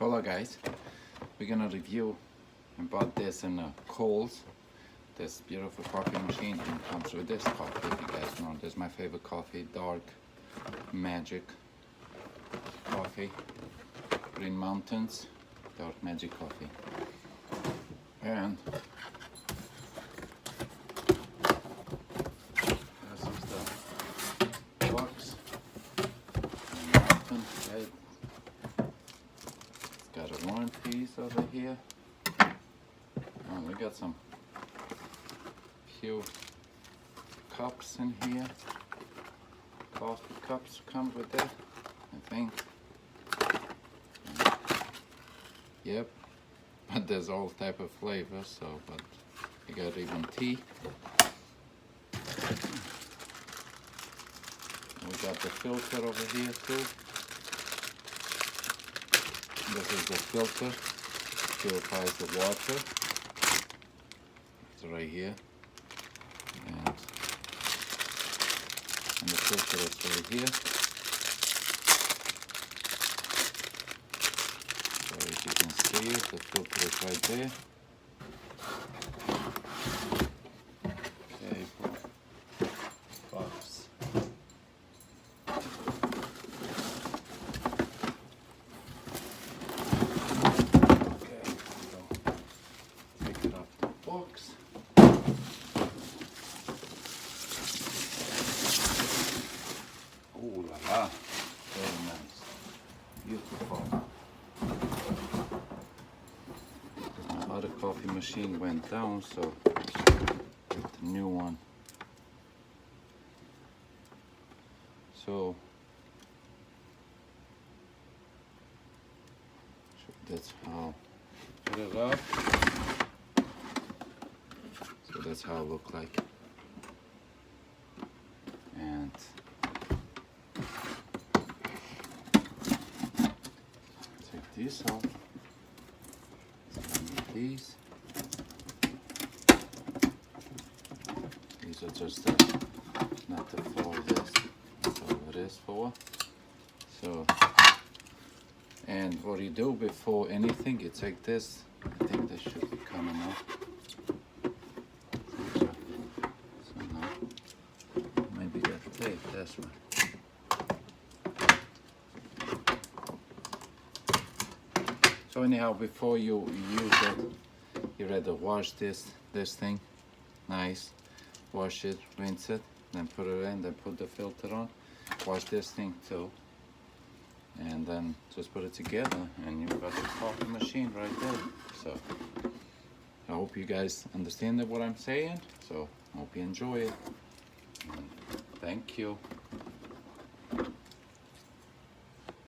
Hello guys, we're gonna review. I bought this in Kohl's, this beautiful coffee machine, and it comes with this coffee. If you guys know, this is my favorite coffee, dark magic coffee, Green Mountains dark magic coffee. And this is the box. Mountain, right? Got a warranty over here. Oh, we got some few cups in here. Coffee cups come with it, I think. Yep, but there's all type of flavors. So, but you got even tea. We got the filter over here too. This is the filter, purifies the water. It's right here, and the filter is right here. So if you can see it, the filter is right there. Okay, box. Box. Oh la la, very nice, beautiful. My other coffee machine went down, so get the new one. So that's how put it up. So that's how it looks like. And take this off. These are just not for this. That's all it is for. So, and what you do before anything, you take this. I think this should be coming off. Take this one. So anyhow, before you use it, you rather wash this thing, nice. Wash it, rinse it, then put it in, then put the filter on. Wash this thing too, and then just put it together, and you've got the coffee machine right there. So I hope you guys understand what I'm saying. So I hope you enjoy it. Thank you.